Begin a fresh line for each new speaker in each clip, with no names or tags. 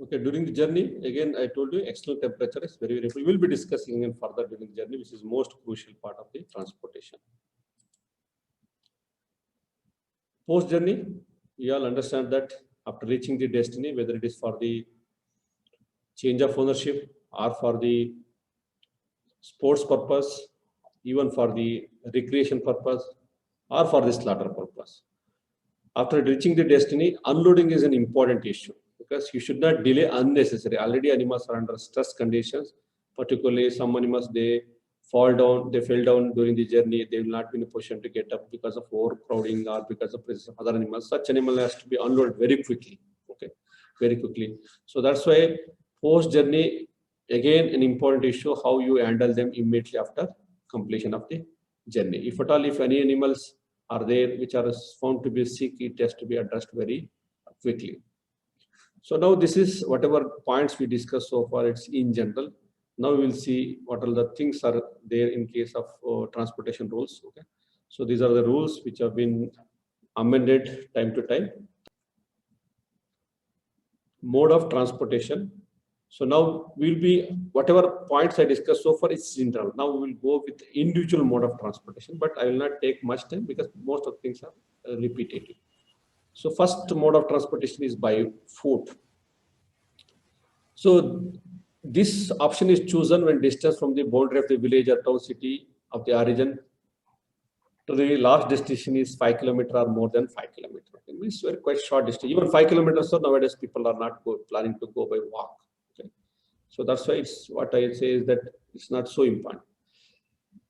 Okay, during the journey, again, I told you external temperature is very variable. We will be discussing in further during the journey, which is most crucial part of the transportation. Post journey, we all understand that after reaching the destiny, whether it is for the change of ownership or for the sports purpose, even for the recreation purpose or for the slaughter purpose. After reaching the destiny, unloading is an important issue because you should not delay unnecessarily. Already animals are under stress conditions, particularly some animals, they fell down during the journey, they will not be in a position to get up because of overcrowding or because of presence of other animals. Such animal has to be unloaded very quickly, okay, very quickly. So that's why post journey, again, an important issue, how you handle them immediately after completion of the journey. If at all, if any animals are there which are found to be sick, it has to be addressed very quickly. So now this is whatever points we discussed so far, it's in general. Now we will see what all the things are there in case of transportation rules. Okay, so these are the rules which have been amended time to time. Mode of transportation. So now we'll be, whatever points I discussed so far is general. Now we will go with individual mode of transportation, but I will not take much time because most of things are repetitive. So first mode of transportation is by foot. So this option is chosen when distance from the boundary of the village or town, city of the origin to the last destination is 5 kilometers or more than 5 kilometers. It means very quite short distance. Even 5 kilometers, so nowadays people are not planning to go by walk. Okay. So that's why it's what I say is that it's not so important.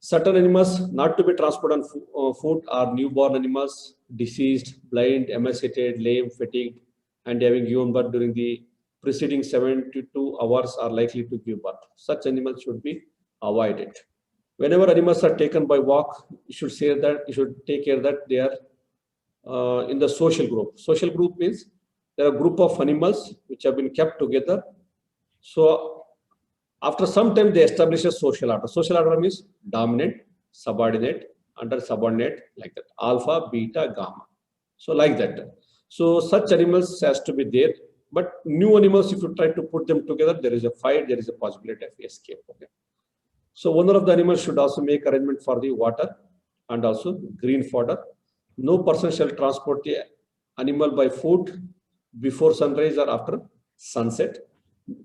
Certain animals not to be transported on foot are newborn animals, diseased, blind, emaciated, lame, fatigued, and having given birth during the preceding 72 hours are likely to give birth. Such animals should be avoided. Whenever animals are taken by walk, you should say that you should take care that they are in the social group. Social group means there are a group of animals which have been kept together. So after some time, they establish a social order. Social order means dominant, subordinate, under subordinate, like that. Alpha, beta, gamma. So like that. So such animals has to be there. But new animals, if you try to put them together, there is a fight, there is a possibility of escape. Okay. So owner of the animal should also make arrangement for the water and also green fodder. No person shall transport the animal by foot before sunrise or after sunset.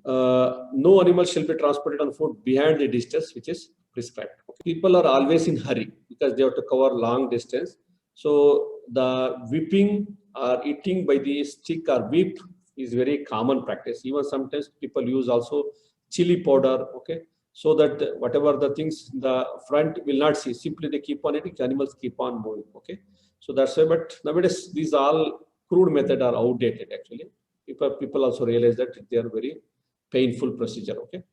No animal shall be transported on foot behind the distance which is prescribed. Okay. People are always in hurry because they have to cover long distance. So the whipping or eating by the stick or whip is very common practice. Even sometimes people use also chili powder. Okay. So that whatever the things the front will not see, simply they keep on eating, animals keep on moving. Okay, so that's why. But nowadays these all crude method are outdated. Actually, people also realize that they are very painful procedure. Okay,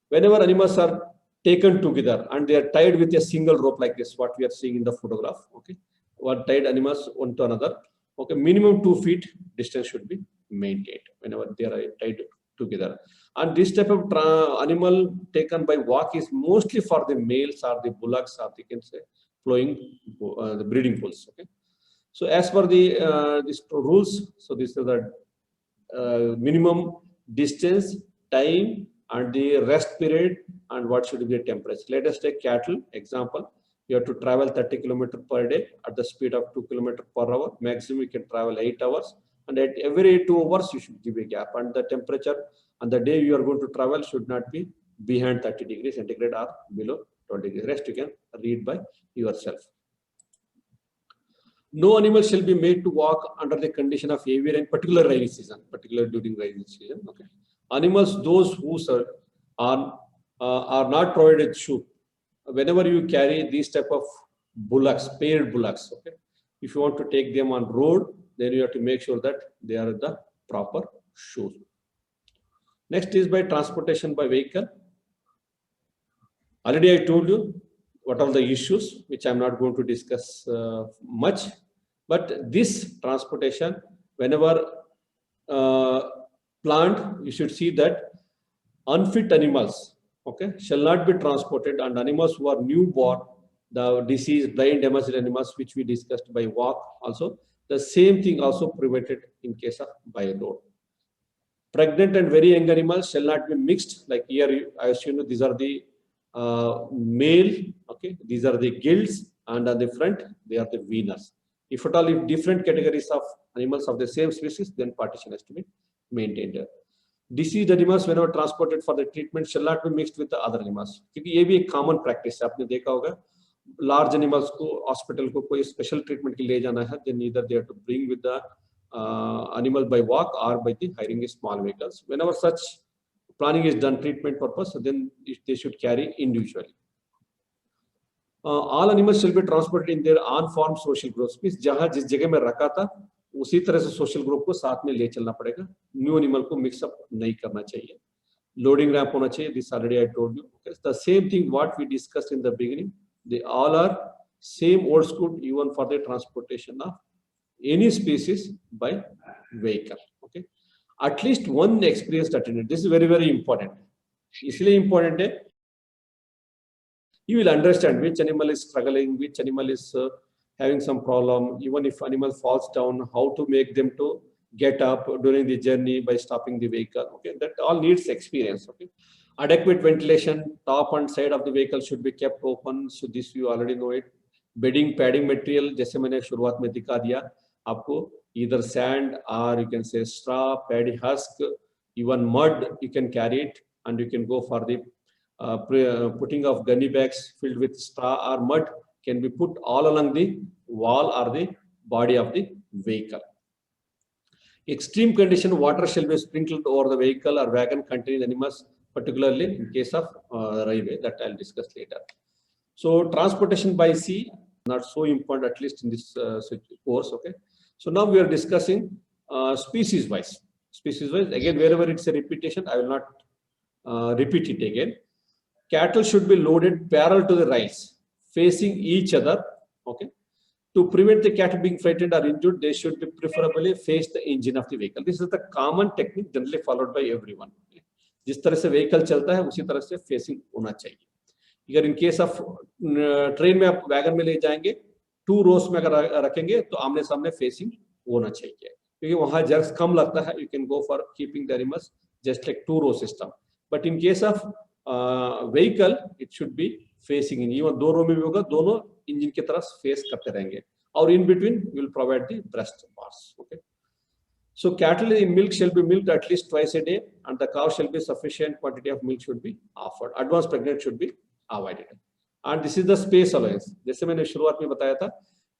whenever animals are taken together and they are tied with a single rope like this, what we are seeing in the photograph. Okay, one tied animals one to another. Okay, minimum 2 feet distance should be maintained whenever they are tied together. And this type of animal taken by walk is mostly for the males or the bullocks or they can say flowing the breeding bulls. Okay, so as per the these rules, so this is the minimum distance, time, and the rest period, and what should be the temperature. Let us take cattle example. You have to travel 30 kilometers per day at the speed of 2 kilometers per hour. Maximum you can travel 8 hours, and at every 2 hours you should give a gap. And the temperature on the day you are going to travel should not be behind 30 degrees centigrade or below 20 degrees. Rest you can read by yourself. No animal shall be made to walk under the condition of heavy rain, particularly rainy season, particularly during rainy season. Okay, animals those who are not provided shoe. Whenever you carry these type of bullocks, paired bullocks, okay, if you want to take them on road, then you have to make sure that they are the proper shoes. Next is by transportation by vehicle. Already I told you what are the issues, which I'm not going to discuss much. But this transportation, whenever planned, you should see that unfit animals, okay, shall not be transported, and animals who are newborn, the diseased, blind, emaciated animals, which we discussed by walk also, the same thing also prevented in case of by road. Pregnant and very young animals shall not be mixed. Like here, I assume these are the male. Okay, these are the gills, and on the front they are the veners. If at all, if different categories of animals of the same species, then partition has to be maintained. Diseased animals whenever transported for the treatment shall not be mixed with the other animals. क्योंकि ये भी एक common practice है, आपने देखा होगा large animals को hospital को कोई special treatment के लिए जाना है, then either they have to bring with the animal by walk or by the hiring a small vehicles. Whenever such planning is done treatment purpose, then they should carry individually. All animals shall be transported in their unformed social groups. Means जहाँ जिस जगह में रखा था उसी तरह से social group को साथ में ले चलना पड़ेगा. न्यू एनिमल को मिक्सअप नहीं करना चाहिए. लोडिंग रैंप होना चाहिए. This already I told you. The same thing what we discussed in the beginning. They all are same old school even for the transportation of any species by vehicle. Okay, at least one experienced attendant. This is very very important. इसलिए important है, you will understand which animal is struggling, which animal is having some problem. Even if animal falls down, how to make them to get up during the journey by stopping the vehicle. Okay, that all needs experience. Okay, adequate ventilation, top and side of the vehicle should be kept open. So this you already know it. Bedding, padding material, जैसे मैंने शुरुआत में दिखा दिया आपको, either sand or you can say straw, paddy husk, even mud you can carry it, and you can go for the putting of gunny bags filled with straw or mud can be put all along the wall or the body of the vehicle. Extreme condition, water shall be sprinkled over the vehicle or wagon containing animals, particularly in case of railway, that I'll discuss later. So transportation by sea, not so important, at least in this course. Okay, so now we are discussing species wise. Species wise, again, wherever it's a repetition, I will not repeat it again. Cattle should be loaded parallel to the rails, facing each other. Okay, to prevent the cattle being frightened or injured, they should be preferably face the engine of the vehicle. This is the common technique generally followed by everyone. जिस तरह से vehicle चलता है उसी तरह से facing होना चाहिए. अगर in case of train में आप wagon में ले जाएंगे, 2 rows में अगर रखेंगे तो आमने सामने facing होना चाहिए, क्योंकि वहाँ jerks कम लगता है. You can go for keeping the animals just like 2 row system. But in case of vehicle, it should be facing in. Even 2 row में भी होगा, दोनों इंजन की तरफ फेस करते रहेंगे, और in between we will provide the breast bars. Okay, so cattle in milk shall be milked at least twice a day, and the cow shall be sufficient quantity of milk should be offered. Advanced pregnant should be avoided, and this is the space allowance. जैसे मैंने शुरुआत में बताया था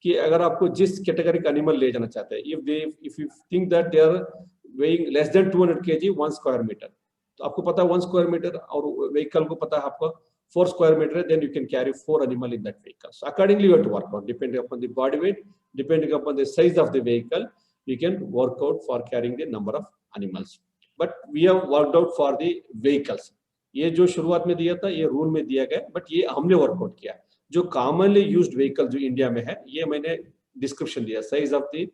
कि अगर आपको जिस कैटेगरी का एनिमल ले जाना चाहते हैं, if you think that they are weighing less than 200 kg 1 square meter, तो आपको पता है 1 square meter, और vehicle को पता है आपको 4 square meter, then you can carry 4 animal in that vehicle. So accordingly you have to work out, depending upon the body weight, depending upon the size of the vehicle, we can work out for carrying the number of animals. But we have worked out for the vehicles. ये जो शुरुआत में दिया था, ये rule में दिया गया, but ये हमने वर्कआउट किया. जो commonly used vehicle जो इंडिया में है, ये मैंने डिस्क्रिप्शन दिया, size of the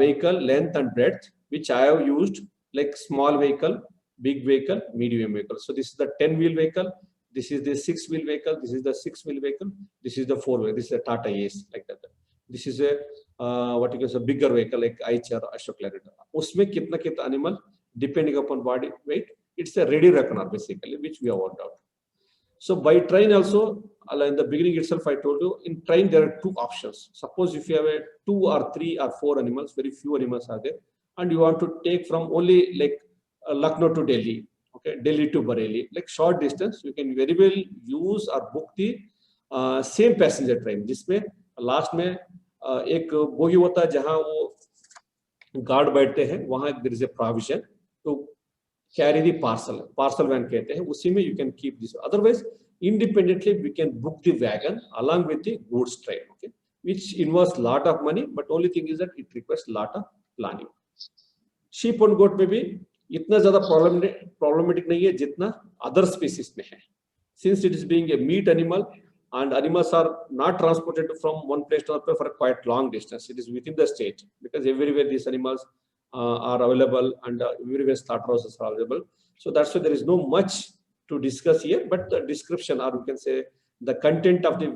vehicle, length and breadth, which I have used, like small vehicle, big vehicle, medium vehicle. So this is the 10-wheel vehicle, this is the 6-wheel vehicle, this is the 6-wheel vehicle, this is the 4-wheel, this is a Tata Ace, like that. This is a what you can say bigger vehicle like Eicher, Ashok Leyland. उसमें कितना animal depending upon body weight, it's a ready reckoner basically, which we have worked out. So by train also, in the beginning itself I told you, in train there are 2 options. Suppose if you have a 2 or 3 or 4 animals, very few animals are there, and you want to take from only like Lucknow to Delhi, okay, Delhi to Bareilly, like short distance, you can very well use or book the same passenger train, जिसमें last में एक bogie होता है जहां वो guard बैठते हैं, वहां there is a provision to carry the parcel van कहते हैं, उसी में you can keep this. Otherwise independently we can book the wagon along with the goods train, okay, which involves lot of money, but only thing is that it requires lot of planning. Sheep and goat में भी इतना ज्यादा problematic नहीं है जितना other species में है, since it is being a meat animal and animals are not transported from one place to another for a quite long distance. It is within the state, because everywhere these animals are available, and everywhere slaughterhouses are available. So that's why there is no much to discuss here, but the description, or you can say the content of the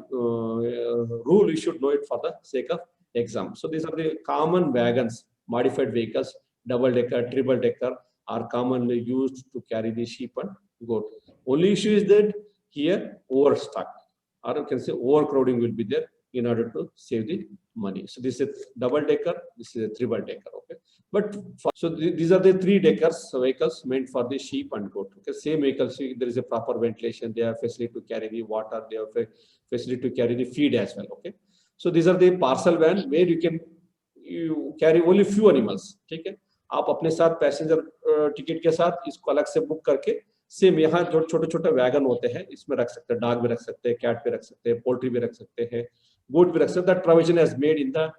rule, you should know it for the sake of exam. So these are the common wagons, modified vehicles, double decker, triple decker, are commonly used to carry the sheep and goat. Only issue is that here overstock, or you can say overcrowding will be there in order to save the money. So this is a double decker, this is a triple decker. Okay, but these are the 3 deckers vehicles meant for the sheep and goat. Okay, same vehicles, there is a proper ventilation, they have facility to carry the water, they have facility to carry the feed as well. Okay, so these are the parcel van where you carry only few animals. ठीक है, आप अपने साथ passenger ticket के साथ इसको अलग से बुक करके सेम यहाँ जो छोटे छोटे वैगन होते हैं इसमें रख सकते हैं, डॉग भी रख सकते हैं, कैट भी रख सकते हैं, पोल्ट्री भी रख सकते हैं, goat भी रख सकते हैं. That provision has made in the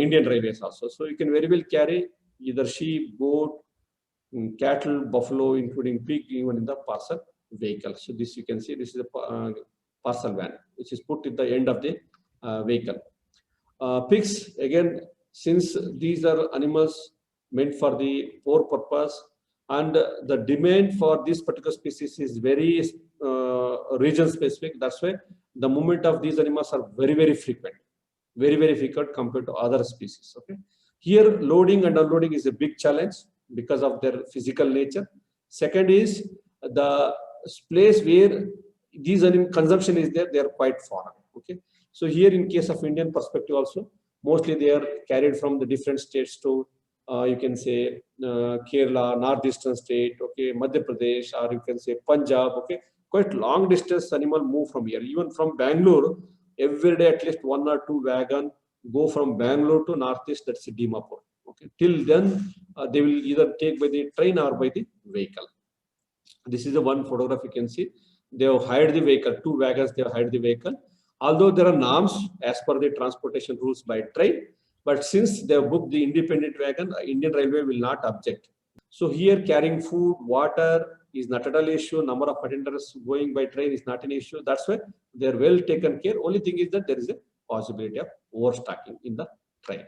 Indian Railways also. So you can very well carry either sheep, goat, cattle, buffalo, including pig, even in the parcel vehicle. So this you can see, this is a parcel van which is put at the end of the vehicle. Pigs, again, since these are animals meant for the poor purpose, and the demand for this particular species is very region specific. That's why the movement of these animals are very frequent, very frequent compared to other species. Okay, here loading and unloading is a big challenge because of their physical nature. Second is the place where these animal consumption is there, they are quite foreign. Okay, so here in case of Indian perspective also, mostly they are carried from the different states to you can say Kerala, northeastern state, okay, Madhya Pradesh, or you can say Punjab. Okay, quite long distance animal move from here. Even from Bangalore, every day at least 1 or 2 wagon go from Bangalore to northeast, that's Dimapur. Okay, till then they will either take by the train or by the vehicle. This is the one photograph you can see. They have hired the vehicle, 2 wagons they have hired the vehicle. Although there are norms as per the transportation rules by train, but since they have booked the independent wagon, Indian Railway will not object. So here carrying food, water is not at all issue. Number of attendants going by train is not an issue. That's why they are well taken care. Only thing is that there is a possibility of overstocking in the train.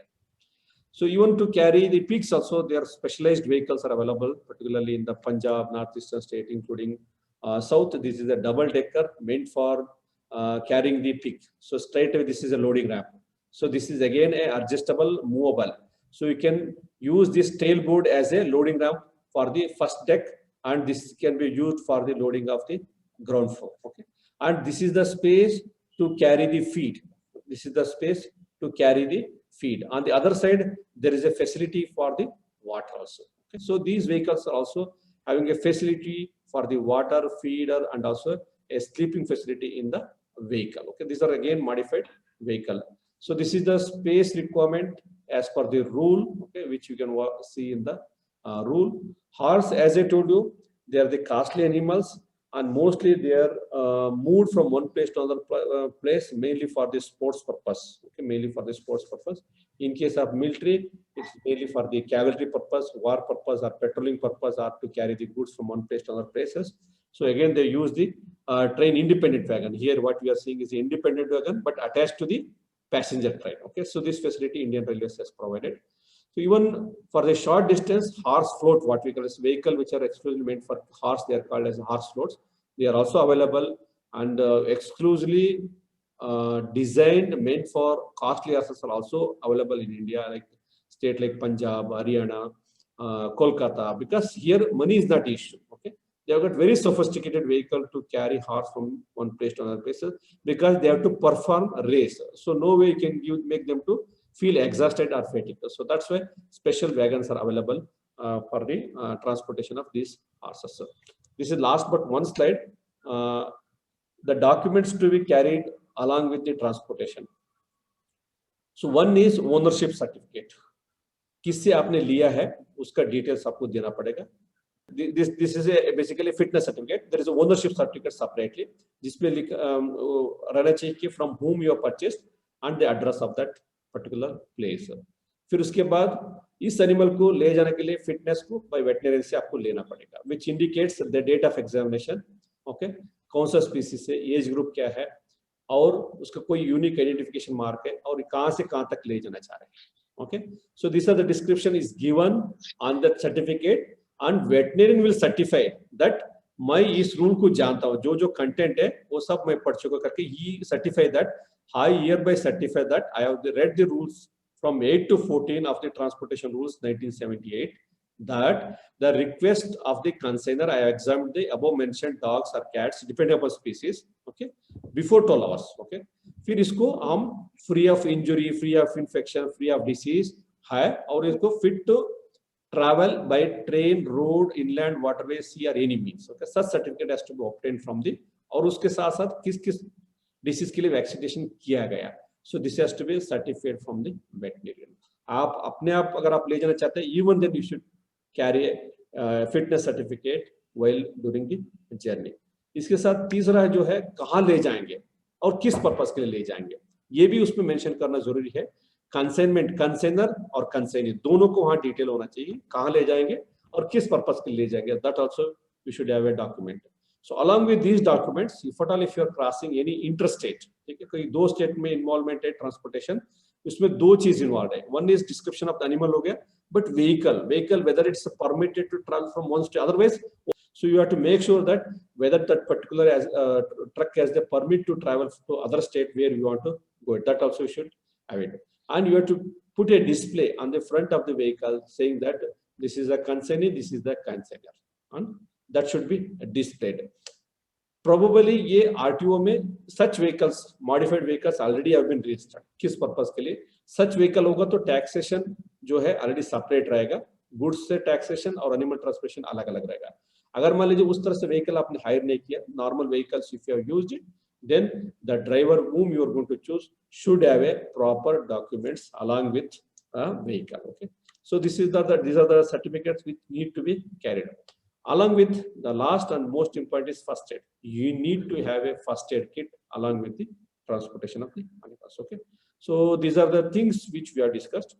So even to carry the pigs also, their specialized vehicles are available, particularly in the Punjab, northeastern state, including south. This is a double decker meant for carrying the pig. So straight away, this is a loading ramp. So this is again a adjustable, movable. So you can use this tailboard as a loading ramp for the first deck, and this can be used for the loading of the ground floor. Okay, and this is the space to carry the feed. This is the space to carry the feed. On the other side, there is a facility for the water also. Okay, so these vehicles are also having a facility for the water, feeder, and also a sleeping facility in the vehicle. Okay, these are again modified vehicle. So this is the space requirement as per the rule, okay, which you can see in the rule. Horse, as I told you, they are the costly animals, and mostly they are moved from one place to another place, mainly for the sports purpose. Okay, mainly for the sports purpose. In case of military, it's mainly for the cavalry purpose, war purpose, or patrolling purpose, or to carry the goods from one place to other places. So again, they use the train independent wagon. Here, what we are seeing is the independent wagon, but attached to the passenger train. Okay, so this facility Indian Railways has provided. So even for the short distance, horse float, what we call as vehicle which are exclusively meant for horse, they are called as horse floats. They are also available and exclusively designed, meant for costly horses are also available in India, like state like Punjab, Haryana, Kolkata, because here money is not issue. Okay, they have got very sophisticated vehicle to carry horse from one place to another places, because they have to perform a race. So no way you can make them to feel exhausted or fatigued. So that's why special wagons are available for the transportation of these horses. So this is last but one slide. The documents to be carried along with the transportation. So one is ownership certificate. किससे आपने लिया है उसका details आपको देना पड़ेगा. This is basically fitness certificate. There is a ownership certificate separately, जिसमें रहना चाहिए कि from whom you have purchased and the address of that particular place. फिर उसके बाद इस एनिमल को ले जाने के लिए फिटनेस को बाय वेटनरियन से आपको लेना पड़ेगा, which indicates the date of examination. Okay, कौन सा स्पीसीज है, एज ग्रुप क्या है, और उसका कोई यूनिक आइडेंटिफिकेशन मार्क है, और कहां से कहां तक ले जाना चाह रहे हैं. Okay, so this are the description is given on that certificate, and veterinarian will certify that मैं इस रूल को जानता हूं, जो जो कंटेंट है वो सब मैं पढ़ चुका करके ही certify that I hereby certify that I have read the rules from 8 to 14 of the transportation rules 1978, that the request of the consigner, I examined the above mentioned dogs or cats depending upon species, okay, before 12 hours, okay. फिर इसको हम free of injury, free of infection, free of disease है और इसको fit to travel by train, road, inland waterway, sea or any means, okay. Such certificate has to be obtained from the, और उसके साथ साथ किस किस डिसीज के लिए वैक्सीनेशन किया गया, so this has to be certified from the veterinarian. आप अपने आप अगर आप ले जाना चाहते हैं, even then you should carry a fitness certificate while during the journey. इसके साथ तीसरा जो है कहाँ ले जाएंगे और किस पर्पस के लिए ले जाएंगे, ये भी उसमें मेंशन करना जरूरी है. कंसाइनमेंट, कंसाइनर और कंसाइनी दोनों को वहां डिटेल होना चाहिए, कहाँ ले जाएंगे और किस पर्पस के लिए ले जाएंगे. That also you should have a document. So along with these documents, if at all if you are crossing any interstate, ठीक है, कोई दो स्टेट में इन्वॉल्वमेंट है ट्रांसपोर्टेशन, उसमें दो चीज इन्वॉल्व है. One is description of the animal हो गया, but vehicle whether it's permitted to travel from one state, otherwise so you have to make sure that whether that particular truck has the permit to travel to other state where you want to go. That also you should have it, and you have to put a display on the front of the vehicle saying that this is a consignee, this is the consigner, and that should be displayed. Probably ये RTO में such vehicles, modified vehicles already have been registered. किस purpose के लिए such vehicle होगा तो taxation जो है already separate रहेगा, गुड्स से टैक्सेशन और एनिमल ट्रांसपोर्टेशन अलग अलग रहेगा. अगर मान लीजिए उस तरह से व्हीकल आपने हायर नहीं किया, normal vehicles if you have used it, then the driver whom you are going to choose should have a proper documents along with a vehicle, okay. So these are the certificates which need to be carried out. Along with the last and most important is first aid. You need to have a first aid kit along with the transportation of the animals, okay. So these are the things which we have discussed.